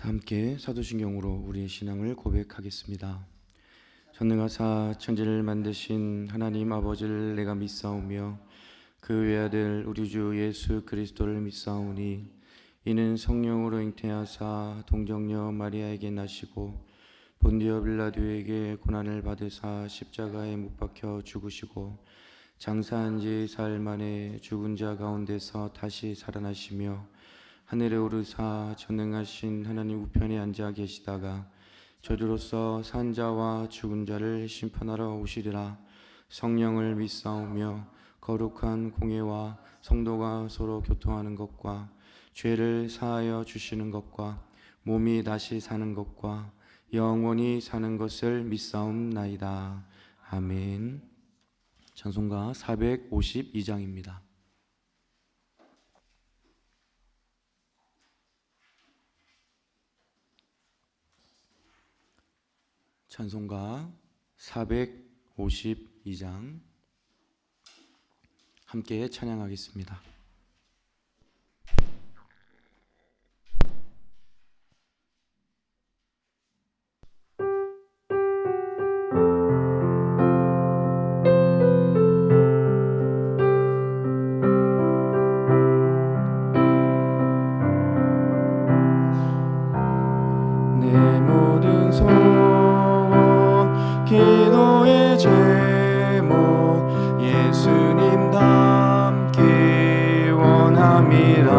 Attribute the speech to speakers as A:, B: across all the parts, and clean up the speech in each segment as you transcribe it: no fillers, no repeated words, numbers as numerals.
A: 함께 사도신경으로 우리의 신앙을 고백하겠습니다. 전능하사 천지를 만드신 하나님 아버지를 내가 믿사오며 그 외아들 우리 주 예수 그리스도를 믿사오니 이는 성령으로 잉태하사 동정녀 마리아에게 나시고 본디오 빌라도에게 고난을 받으사 십자가에 못 박혀 죽으시고 장사한 지 사흘 만에 죽은 자 가운데서 다시 살아나시며 하늘에 오르사 전능하신 하나님 우편에 앉아 계시다가 저주로서 산 자와 죽은 자를 심판하러 오시리라. 성령을 믿사오며 거룩한 공예와 성도가 서로 교통하는 것과 죄를 사하여 주시는 것과 몸이 다시 사는 것과 영원히 사는 것을 믿사옵나이다. 아멘. 찬송가 452장입니다. 찬송가 452장 함께 찬양하겠습니다. 내 모든 소원 기도의 제목 예수님 닮기 원함이라.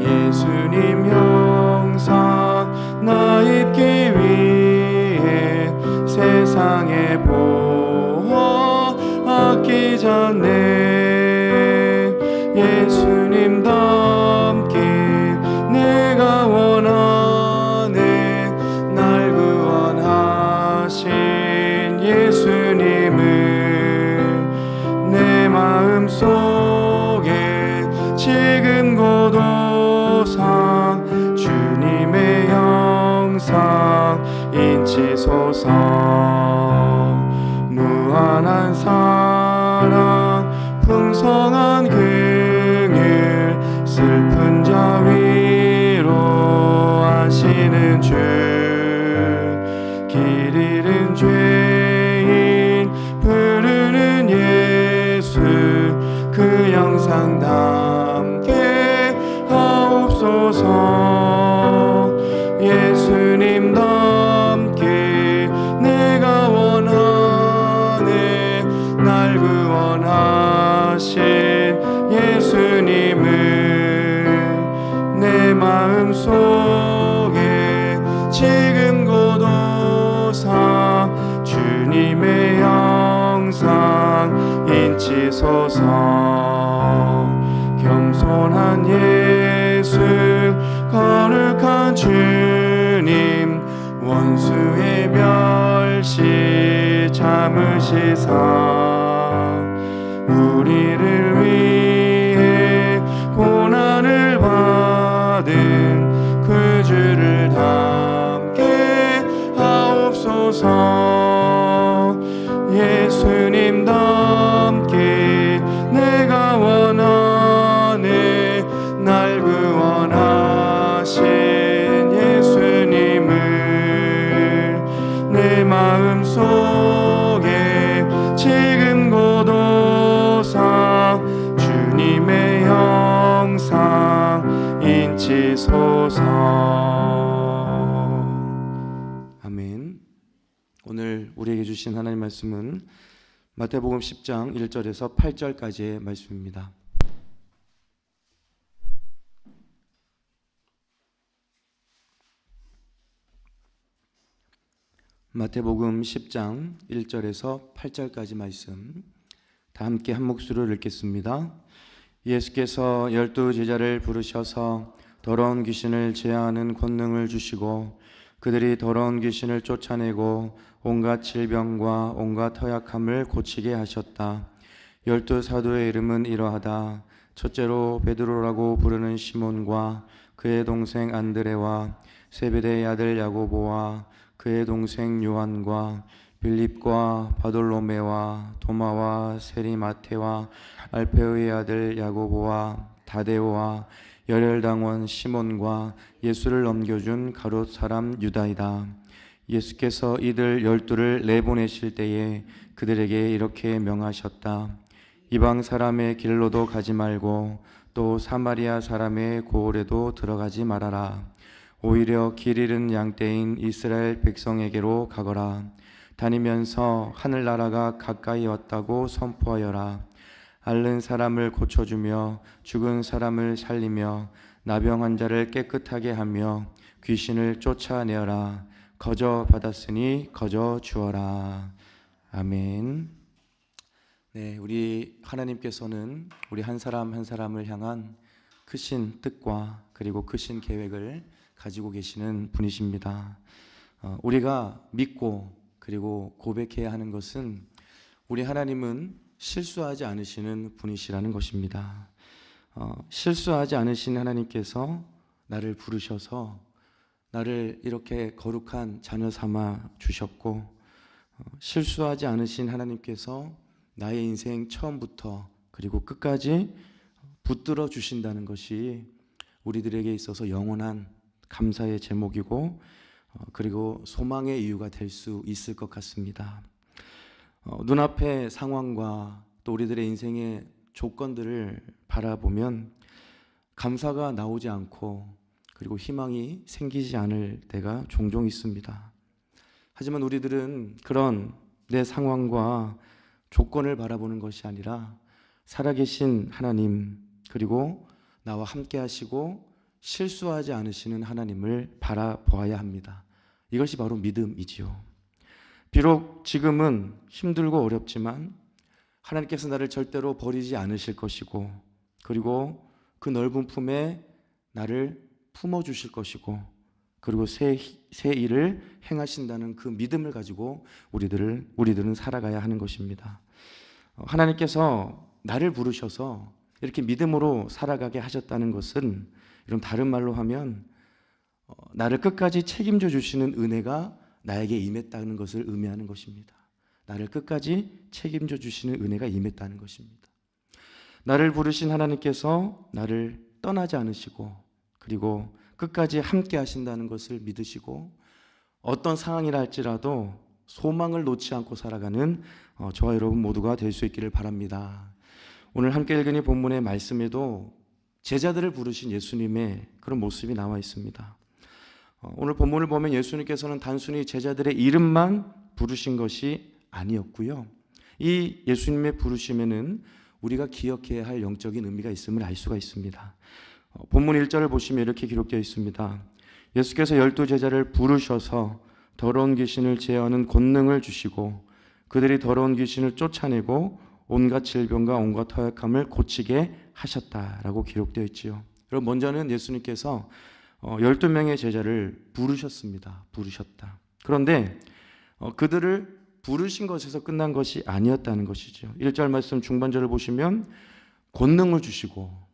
A: 예수님 형상 나 입기 위해 세상의 보호 아끼지 않네. 예수님 닮기 내가 원하네. 날 구원하신 예수님을 내 마음속에 지금 고도상 주님의 형상 인치소서. 무한한 사랑 풍성한 긍휼 슬픈 자 위로하시는 주. 길 잃은 죄인 부르는 예수 그 영상 담게 하옵소서. 예수님 닮기 내가 원하네. 날 구원하신 예수님을 내 마음속에 지금 고도상 주님의 형상 인치소서. 겸손한 예수 거룩한 주님 원수의 멸시 참으시사 우리를 위해 고난을 받은 그 주를 닮게 하옵소서. 예수님 닮기 내가 원하네. 날 구원하신 예수님을 내 마음속에 지금 고도상 주님의 형상 인치소서. 아멘. 오늘 우리에게 주신 하나님 말씀은 마태복음 10장 1절에서 8절까지의 말씀입니다. 마태복음 10장 1절에서 8절까지 말씀 다 함께 한 목소리로 읽겠습니다. 예수께서 12 제자를 부르셔서 더러운 귀신을 제하는 권능을 주시고 그들이 더러운 귀신을 쫓아내고 온갖 질병과 온갖 허약함을 고치게 하셨다. 12 사도의 이름은 이러하다. 첫째로 베드로라고 부르는 시몬과 그의 동생 안드레와 세베대의 아들 야고보와 그의 동생 요한과 빌립과 바돌로메와 도마와 세리 마테와 알페오의 아들 야고보와 다데오와 열혈당원 시몬과 예수를 넘겨준 가롯 사람 유다이다. 예수께서 이들 12를 내보내실 때에 그들에게 이렇게 명하셨다. 이방 사람의 길로도 가지 말고 또 사마리아 사람의 고을에도 들어가지 말아라. 오히려 길 잃은 양떼인 이스라엘 백성에게로 가거라. 다니면서 하늘나라가 가까이 왔다고 선포하여라. 앓는 사람을 고쳐주며 죽은 사람을 살리며 나병 환자를 깨끗하게 하며 귀신을 쫓아내어라. 거저 받았으니 거저 주어라. 아멘. 네, 우리 하나님께서는 우리 한 사람 한 사람을 향한 크신 뜻과 그리고 크신 계획을 가지고 계시는 분이십니다. 우리가 믿고 그리고 고백해야 하는 것은 우리 하나님은 실수하지 않으시는 분이시라는 것입니다. 실수하지 않으신 하나님께서 나를 부르셔서 나를 이렇게 거룩한 자녀 삼아 주셨고, 실수하지 않으신 하나님께서 나의 인생 처음부터 그리고 끝까지 붙들어 주신다는 것이 우리들에게 있어서 영원한 감사의 제목이고 그리고 소망의 이유가 될 수 있을 것 같습니다. 눈앞의 상황과 또 우리들의 인생의 조건들을 바라보면 감사가 나오지 않고 그리고 희망이 생기지 않을 때가 종종 있습니다. 하지만 우리들은 그런 내 상황과 조건을 바라보는 것이 아니라 살아계신 하나님 그리고 나와 함께 하시고 실수하지 않으시는 하나님을 바라보아야 합니다. 이것이 바로 믿음이지요. 비록 지금은 힘들고 어렵지만 하나님께서 나를 절대로 버리지 않으실 것이고 그리고 그 넓은 품에 나를 품어주실 것이고 그리고 새 일을 행하신다는 그 믿음을 가지고 우리들은 살아가야 하는 것입니다. 하나님께서 나를 부르셔서 이렇게 믿음으로 살아가게 하셨다는 것은 이런 다른 말로 하면 나를 끝까지 책임져 주시는 은혜가 나에게 임했다는 것을 의미하는 것입니다. 나를 끝까지 책임져 주시는 은혜가 임했다는 것입니다. 나를 부르신 하나님께서 나를 떠나지 않으시고 그리고 끝까지 함께 하신다는 것을 믿으시고 어떤 상황이라 할지라도 소망을 놓지 않고 살아가는 저와 여러분 모두가 될 수 있기를 바랍니다. 오늘 함께 읽은 이 본문의 말씀에도 제자들을 부르신 예수님의 그런 모습이 나와 있습니다. 오늘 본문을 보면 예수님께서는 단순히 제자들의 이름만 부르신 것이 아니었고요. 이 예수님의 부르심에는 우리가 기억해야 할 영적인 의미가 있음을 알 수가 있습니다. 본문 1절을 보시면 이렇게 기록되어 있습니다. 예수께서 12제자를 부르셔서 더러운 귀신을 제어하는 권능을 주시고 그들이 더러운 귀신을 쫓아내고 온갖 질병과 온갖 허약함을 고치게 하셨다라고 기록되어 있지요. 여러분, 먼저는 예수님께서 12명의 제자를 부르셨습니다. 부르셨다. 그런데 그들을 부르신 것에서 끝난 것이 아니었다는 것이죠. 1절 말씀 중반절을 보시면 권능을 주시고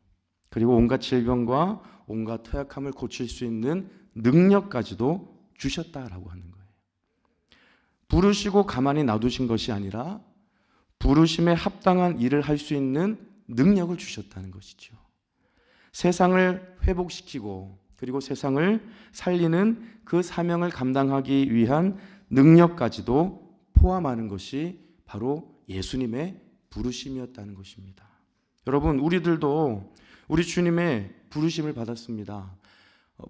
A: 그리고 온갖 질병과 온갖 허약함을 고칠 수 있는 능력까지도 주셨다라고 하는 거예요. 부르시고 가만히 놔두신 것이 아니라 부르심에 합당한 일을 할 수 있는 능력을 주셨다는 것이죠. 세상을 회복시키고 그리고 세상을 살리는 그 사명을 감당하기 위한 능력까지도 포함하는 것이 바로 예수님의 부르심이었다는 것입니다. 여러분, 우리들도 우리 주님의 부르심을 받았습니다.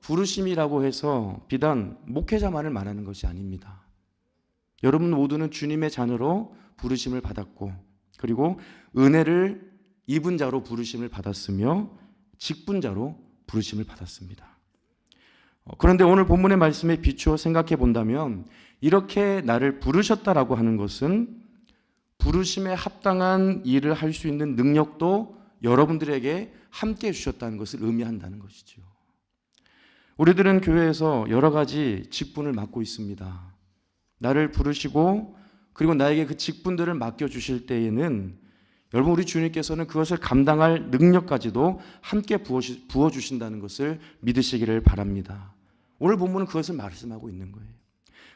A: 부르심이라고 해서 비단 목회자만을 말하는 것이 아닙니다. 여러분 모두는 주님의 자녀로 부르심을 받았고 그리고 은혜를 입은 자로 부르심을 받았으며 직분자로 부르심을 받았습니다. 그런데 오늘 본문의 말씀에 비추어 생각해 본다면 이렇게 나를 부르셨다라고 하는 것은 부르심에 합당한 일을 할 수 있는 능력도 여러분들에게 함께 해주셨다는 것을 의미한다는 것이죠. 우리들은 교회에서 여러 가지 직분을 맡고 있습니다. 나를 부르시고 그리고 나에게 그 직분들을 맡겨주실 때에는 여러분 우리 주님께서는 그것을 감당할 능력까지도 함께 부어주신다는 것을 믿으시기를 바랍니다. 오늘 본문은 그것을 말씀하고 있는 거예요.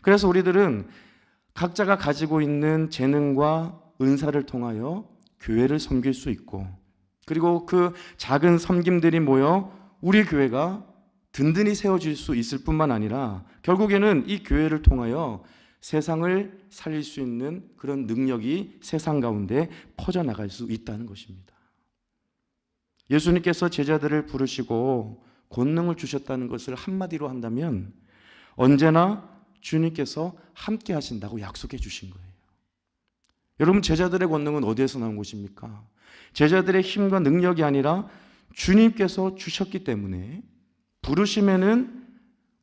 A: 그래서 우리들은 각자가 가지고 있는 재능과 은사를 통하여 교회를 섬길 수 있고 그리고 그 작은 섬김들이 모여 우리 교회가 든든히 세워질 수 있을 뿐만 아니라 결국에는 이 교회를 통하여 세상을 살릴 수 있는 그런 능력이 세상 가운데 퍼져나갈 수 있다는 것입니다. 예수님께서 제자들을 부르시고 권능을 주셨다는 것을 한마디로 한다면 언제나 주님께서 함께 하신다고 약속해 주신 거예요. 여러분, 제자들의 권능은 어디에서 나온 것입니까? 제자들의 힘과 능력이 아니라 주님께서 주셨기 때문에 부르심에는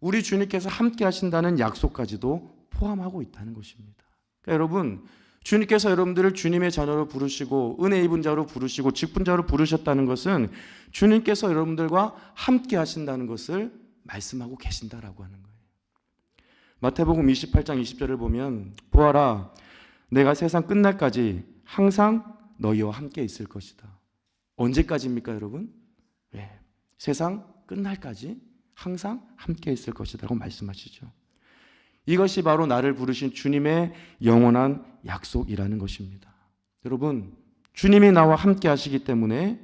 A: 우리 주님께서 함께 하신다는 약속까지도 포함하고 있다는 것입니다. 그러니까 여러분, 주님께서 여러분들을 주님의 자녀로 부르시고 은혜 입은 자로 부르시고 직분자로 부르셨다는 것은 주님께서 여러분들과 함께 하신다는 것을 말씀하고 계신다라고 하는 거예요. 마태복음 28장 20절을 보면 보아라, 내가 세상 끝날까지 항상 너희와 함께 있을 것이다. 언제까지입니까, 여러분? 네. 세상 끝날까지 항상 함께 있을 것이라고 말씀하시죠. 이것이 바로 나를 부르신 주님의 영원한 약속이라는 것입니다. 여러분, 주님이 나와 함께 하시기 때문에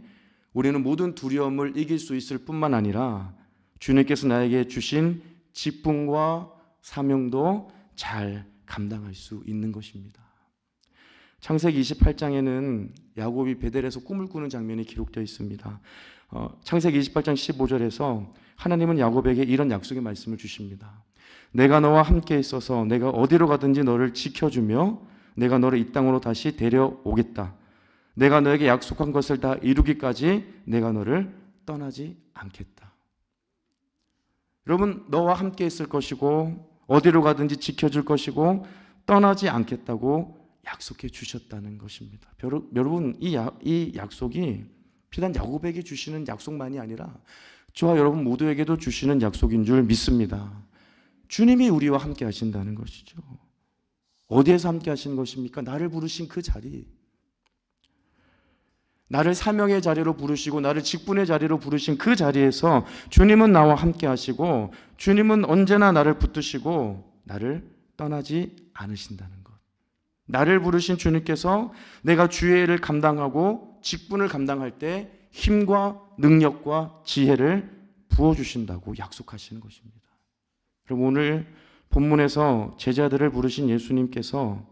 A: 우리는 모든 두려움을 이길 수 있을 뿐만 아니라 주님께서 나에게 주신 직분과 사명도 잘 감당할 수 있는 것입니다. 창세기 28장에는 야곱이 베델에서 꿈을 꾸는 장면이 기록되어 있습니다. 창세기 28장 15절에서 하나님은 야곱에게 이런 약속의 말씀을 주십니다. 내가 너와 함께 있어서 내가 어디로 가든지 너를 지켜주며 내가 너를 이 땅으로 다시 데려오겠다. 내가 너에게 약속한 것을 다 이루기까지 내가 너를 떠나지 않겠다. 여러분, 너와 함께 있을 것이고 어디로 가든지 지켜줄 것이고 떠나지 않겠다고 약속해 주셨다는 것입니다. 여러분, 이 약속이 비단 야곱에게 주시는 약속만이 아니라 저와 여러분 모두에게도 주시는 약속인 줄 믿습니다. 주님이 우리와 함께 하신다는 것이죠. 어디에서 함께 하시는 것입니까? 나를 부르신 그 자리, 나를 사명의 자리로 부르시고 나를 직분의 자리로 부르신 그 자리에서 주님은 나와 함께 하시고 주님은 언제나 나를 붙드시고 나를 떠나지 않으신다는 것. 나를 부르신 주님께서 내가 주의 일을 감당하고 직분을 감당할 때 힘과 능력과 지혜를 부어주신다고 약속하시는 것입니다. 그럼 오늘 본문에서 제자들을 부르신 예수님께서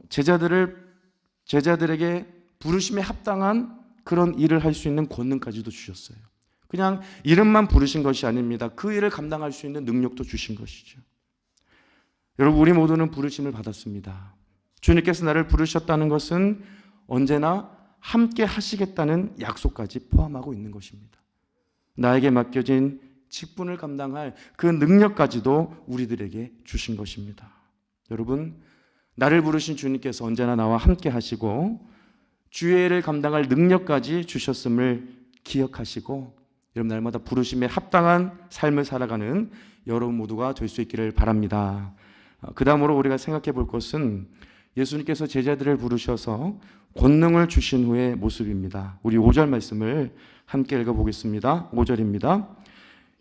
A: 제자들에게 부르심에 합당한 그런 일을 할 수 있는 권능까지도 주셨어요. 그냥 이름만 부르신 것이 아닙니다. 그 일을 감당할 수 있는 능력도 주신 것이죠. 여러분, 우리 모두는 부르심을 받았습니다. 주님께서 나를 부르셨다는 것은 언제나 함께 하시겠다는 약속까지 포함하고 있는 것입니다. 나에게 맡겨진 직분을 감당할 그 능력까지도 우리들에게 주신 것입니다. 여러분, 나를 부르신 주님께서 언제나 나와 함께 하시고 주의 일을 감당할 능력까지 주셨음을 기억하시고 여러분, 날마다 부르심에 합당한 삶을 살아가는 여러분 모두가 될 수 있기를 바랍니다. 그 다음으로 우리가 생각해 볼 것은 예수님께서 제자들을 부르셔서 권능을 주신 후의 모습입니다. 우리 5절 말씀을 함께 읽어보겠습니다. 5절입니다.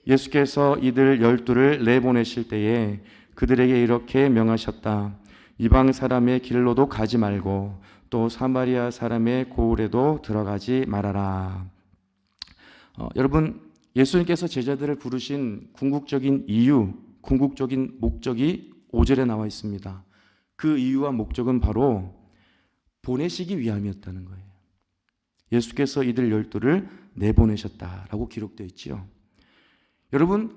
A: 예수께서 이들 12를 내보내실 때에 그들에게 이렇게 명하셨다. 이방 사람의 길로도 가지 말고 또 사마리아 사람의 고을에도 들어가지 말아라. 여러분, 예수님께서 제자들을 부르신 궁극적인 이유, 궁극적인 목적이 5절에 나와 있습니다. 그 이유와 목적은 바로 보내시기 위함이었다는 거예요. 예수께서 이들 12를 내보내셨다라고 기록되어 있지요. 여러분,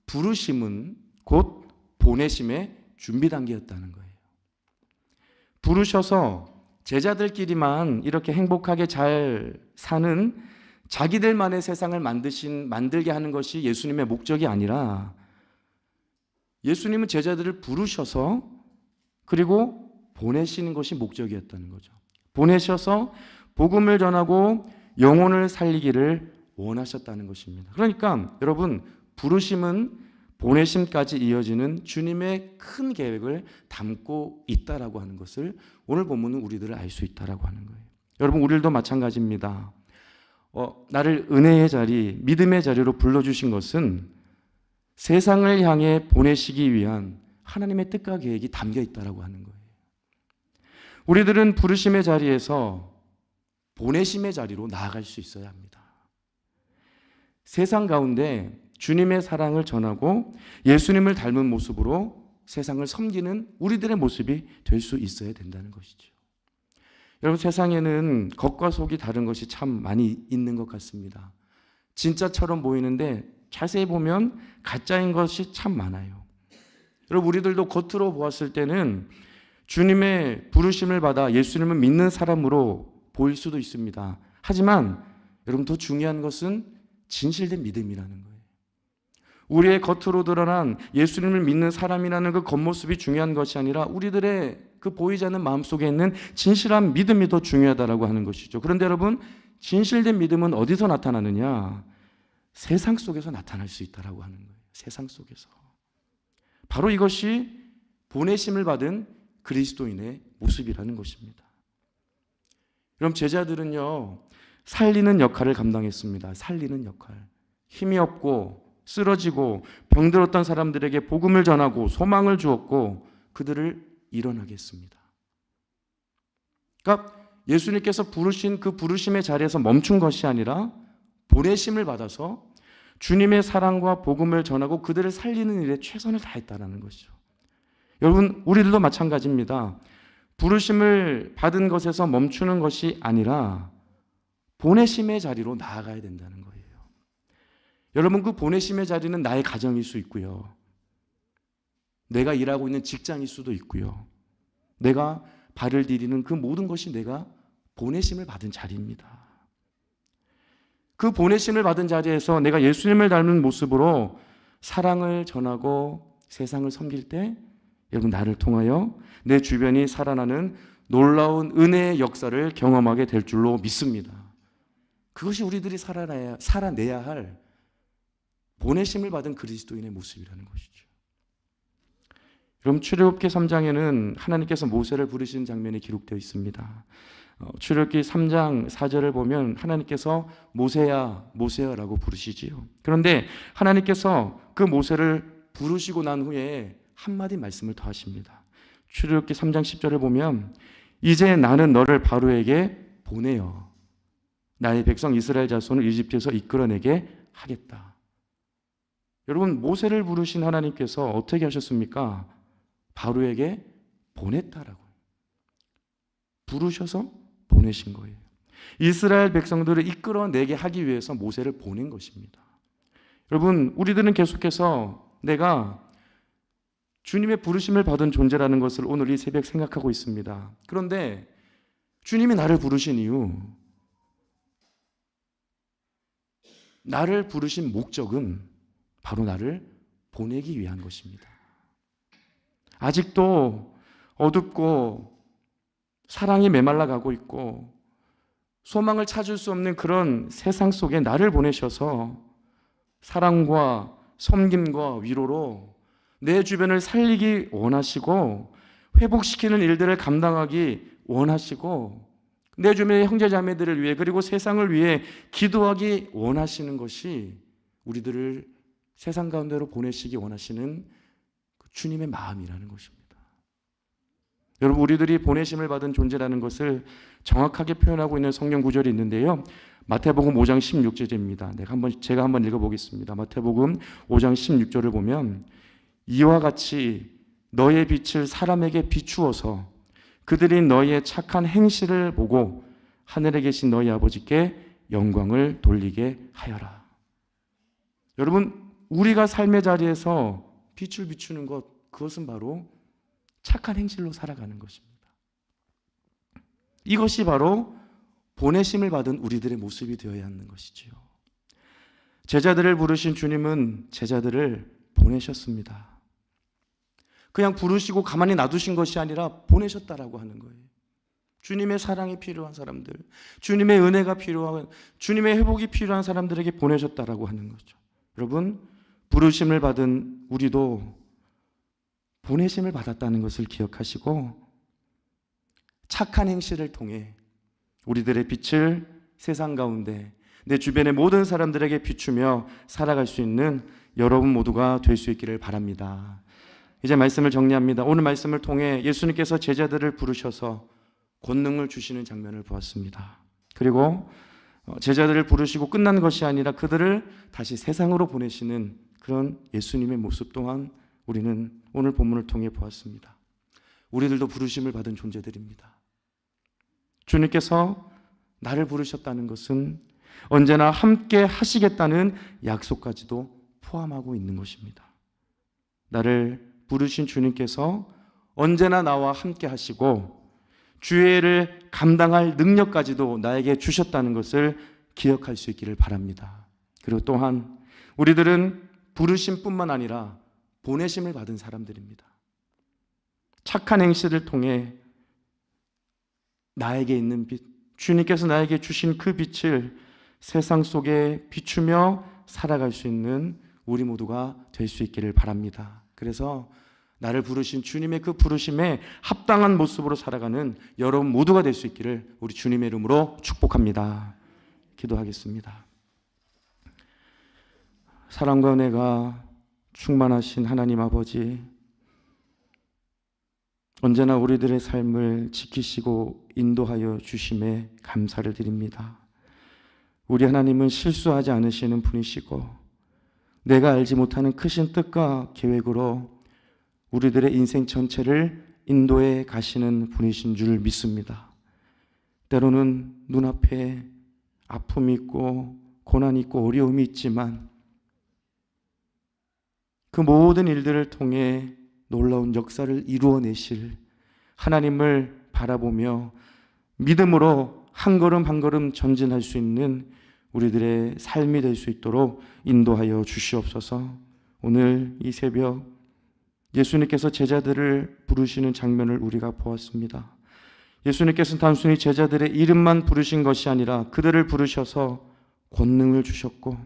A: 부르심은 곧 보내심의 준비 단계였다는 거예요. 부르셔서 제자들끼리만 이렇게 행복하게 잘 사는 자기들만의 세상을 만들게 하는 것이 예수님의 목적이 아니라 예수님은 제자들을 부르셔서 그리고 보내시는 것이 목적이었다는 거죠. 보내셔서 복음을 전하고 영혼을 살리기를 원하셨다는 것입니다. 그러니까 여러분, 부르심은 보내심까지 이어지는 주님의 큰 계획을 담고 있다라고 하는 것을 오늘 본문은 우리들을 알 수 있다라고 하는 거예요. 여러분, 우리들도 마찬가지입니다. 나를 은혜의 자리, 믿음의 자리로 불러주신 것은 세상을 향해 보내시기 위한 하나님의 뜻과 계획이 담겨 있다라고 하는 거예요. 우리들은 부르심의 자리에서 보내심의 자리로 나아갈 수 있어야 합니다. 세상 가운데 주님의 사랑을 전하고 예수님을 닮은 모습으로 세상을 섬기는 우리들의 모습이 될 수 있어야 된다는 것이죠. 여러분, 세상에는 겉과 속이 다른 것이 참 많이 있는 것 같습니다. 진짜처럼 보이는데 자세히 보면 가짜인 것이 참 많아요. 여러분, 우리들도 겉으로 보았을 때는 주님의 부르심을 받아 예수님을 믿는 사람으로 보일 수도 있습니다. 하지만 여러분, 더 중요한 것은 진실된 믿음이라는 거예요. 우리의 겉으로 드러난 예수님을 믿는 사람이라는 그 겉모습이 중요한 것이 아니라 우리들의 그 보이지 않는 마음속에 있는 진실한 믿음이 더 중요하다라고 하는 것이죠. 그런데 여러분, 진실된 믿음은 어디서 나타나느냐? 세상 속에서 나타날 수 있다라고 하는 거예요. 세상 속에서. 바로 이것이 보내심을 받은 그리스도인의 모습이라는 것입니다. 그럼 제자들은요, 살리는 역할을 감당했습니다. 살리는 역할. 힘이 없고 쓰러지고 병들었던 사람들에게 복음을 전하고 소망을 주었고 그들을 일어나게 했습니다. 그러니까 예수님께서 부르신 그 부르심의 자리에서 멈춘 것이 아니라 보내심을 받아서 주님의 사랑과 복음을 전하고 그들을 살리는 일에 최선을 다했다는 것이죠. 여러분, 우리들도 마찬가지입니다. 부르심을 받은 것에서 멈추는 것이 아니라 보내심의 자리로 나아가야 된다는 거예요. 여러분, 그 보내심의 자리는 나의 가정일 수 있고요. 내가 일하고 있는 직장일 수도 있고요. 내가 발을 디디는 그 모든 것이 내가 보내심을 받은 자리입니다. 그 보내심을 받은 자리에서 내가 예수님을 닮은 모습으로 사랑을 전하고 세상을 섬길 때 여러분, 나를 통하여 내 주변이 살아나는 놀라운 은혜의 역사를 경험하게 될 줄로 믿습니다. 그것이 우리들이 살아내야 할 보내심을 받은 그리스도인의 모습이라는 것이죠. 여러분, 출애굽기 3장에는 하나님께서 모세를 부르신 장면이 기록되어 있습니다. 출애굽기 3장 4절을 보면 하나님께서 모세야, 모세야라고 부르시지요. 그런데 하나님께서 그 모세를 부르시고 난 후에 한마디 말씀을 더 하십니다. 출애굽기 3장 10절을 보면 이제 나는 너를 바로에게 보내어 나의 백성 이스라엘 자손을 이집트에서 이끌어내게 하겠다. 여러분, 모세를 부르신 하나님께서 어떻게 하셨습니까? 바로에게 보냈다라고. 부르셔서 보내신 거예요. 이스라엘 백성들을 이끌어내게 하기 위해서 모세를 보낸 것입니다. 여러분, 우리들은 계속해서 내가 주님의 부르심을 받은 존재라는 것을 오늘 이 새벽 생각하고 있습니다. 그런데 주님이 나를 부르신 이유, 나를 부르신 목적은 바로 나를 보내기 위한 것입니다. 아직도 어둡고 사랑이 메말라가고 있고 소망을 찾을 수 없는 그런 세상 속에 나를 보내셔서 사랑과 섬김과 위로로 내 주변을 살리기 원하시고 회복시키는 일들을 감당하기 원하시고 내 주변의 형제자매들을 위해 그리고 세상을 위해 기도하기 원하시는 것이 우리들을 세상 가운데로 보내시기 원하시는 주님의 마음이라는 것입니다. 여러분, 우리들이 보내심을 받은 존재라는 것을 정확하게 표현하고 있는 성경 구절이 있는데요. 마태복음 5장 16절입니다. 제가 한번 읽어보겠습니다. 마태복음 5장 16절을 보면 이와 같이 너의 빛을 사람에게 비추어서 그들이 너희의 착한 행실을 보고 하늘에 계신 너희 아버지께 영광을 돌리게 하여라. 여러분, 우리가 삶의 자리에서 빛을 비추는 것, 그것은 바로 착한 행실로 살아가는 것입니다. 이것이 바로 보내심을 받은 우리들의 모습이 되어야 하는 것이지요. 제자들을 부르신 주님은 제자들을 보내셨습니다. 그냥 부르시고 가만히 놔두신 것이 아니라 보내셨다라고 하는 거예요. 주님의 사랑이 필요한 사람들, 주님의 은혜가 필요한, 주님의 회복이 필요한 사람들에게 보내셨다라고 하는 거죠. 여러분, 부르심을 받은 우리도 보내심을 받았다는 것을 기억하시고 착한 행실을 통해 우리들의 빛을 세상 가운데 내 주변의 모든 사람들에게 비추며 살아갈 수 있는 여러분 모두가 될 수 있기를 바랍니다. 이제 말씀을 정리합니다. 오늘 말씀을 통해 예수님께서 제자들을 부르셔서 권능을 주시는 장면을 보았습니다. 그리고 제자들을 부르시고 끝난 것이 아니라 그들을 다시 세상으로 보내시는 그런 예수님의 모습 또한 우리는 오늘 본문을 통해 보았습니다. 우리들도 부르심을 받은 존재들입니다. 주님께서 나를 부르셨다는 것은 언제나 함께 하시겠다는 약속까지도 포함하고 있는 것입니다. 나를 부르신 주님께서 언제나 나와 함께 하시고 주의 일을 감당할 능력까지도 나에게 주셨다는 것을 기억할 수 있기를 바랍니다. 그리고 또한 우리들은 부르심뿐만 아니라 보내심을 받은 사람들입니다. 착한 행실을 통해 나에게 있는 빛, 주님께서 나에게 주신 그 빛을 세상 속에 비추며 살아갈 수 있는 우리 모두가 될 수 있기를 바랍니다. 그래서 나를 부르신 주님의 그 부르심에 합당한 모습으로 살아가는 여러분 모두가 될 수 있기를 우리 주님의 이름으로 축복합니다. 기도하겠습니다. 사랑과 은혜가 충만하신 하나님 아버지, 언제나 우리들의 삶을 지키시고 인도하여 주심에 감사를 드립니다. 우리 하나님은 실수하지 않으시는 분이시고 내가 알지 못하는 크신 뜻과 계획으로 우리들의 인생 전체를 인도해 가시는 분이신 줄 믿습니다. 때로는 눈앞에 아픔이 있고 고난이 있고 어려움이 있지만 그 모든 일들을 통해 놀라운 역사를 이루어내실 하나님을 바라보며 믿음으로 한 걸음 한 걸음 전진할 수 있는 우리들의 삶이 될 수 있도록 인도하여 주시옵소서. 오늘 이 새벽 예수님께서 제자들을 부르시는 장면을 우리가 보았습니다. 예수님께서는 단순히 제자들의 이름만 부르신 것이 아니라 그들을 부르셔서 권능을 주셨고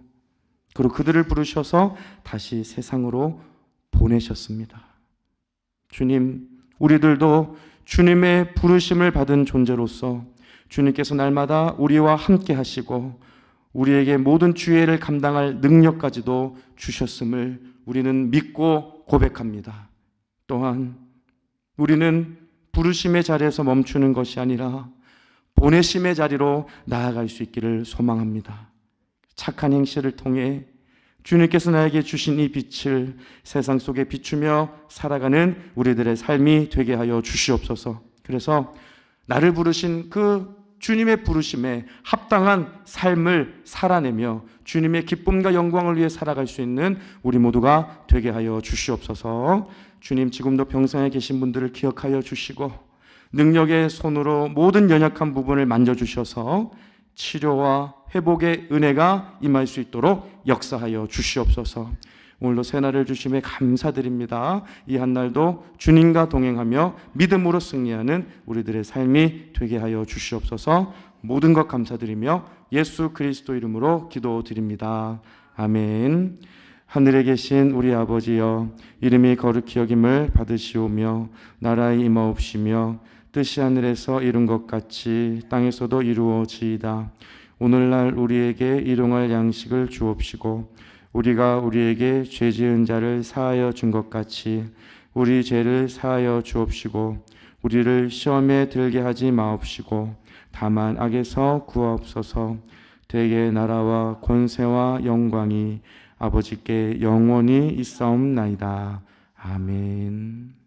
A: 그리고 그들을 부르셔서 다시 세상으로 보내셨습니다. 주님, 우리들도 주님의 부르심을 받은 존재로서 주님께서 날마다 우리와 함께 하시고 우리에게 모든 주의를 감당할 능력까지도 주셨음을 우리는 믿고 고백합니다. 또한 우리는 부르심의 자리에서 멈추는 것이 아니라 보내심의 자리로 나아갈 수 있기를 소망합니다. 착한 행실을 통해 주님께서 나에게 주신 이 빛을 세상 속에 비추며 살아가는 우리들의 삶이 되게 하여 주시옵소서. 그래서 나를 부르신 그 주님의 부르심에 합당한 삶을 살아내며 주님의 기쁨과 영광을 위해 살아갈 수 있는 우리 모두가 되게 하여 주시옵소서. 주님, 지금도 병상에 계신 분들을 기억하여 주시고 능력의 손으로 모든 연약한 부분을 만져주셔서 치료와 회복의 은혜가 임할 수 있도록 역사하여 주시옵소서. 오늘도 새날을 주심에 감사드립니다. 이 한날도 주님과 동행하며 믿음으로 승리하는 우리들의 삶이 되게 하여 주시옵소서. 모든 것 감사드리며 예수 그리스도 이름으로 기도드립니다. 아멘. 하늘에 계신 우리 아버지여, 이름이 거룩히 여김을 받으시오며 나라의 임하옵시며 뜻이 하늘에서 이룬 것 같이 땅에서도 이루어지이다. 오늘날 우리에게 일용할 양식을 주옵시고 우리가 우리에게 죄 지은 자를 사하여 준 것 같이 우리 죄를 사하여 주옵시고 우리를 시험에 들게 하지 마옵시고 다만 악에서 구하옵소서. 대개 나라와 권세와 영광이 아버지께 영원히 있사옵나이다. 아멘.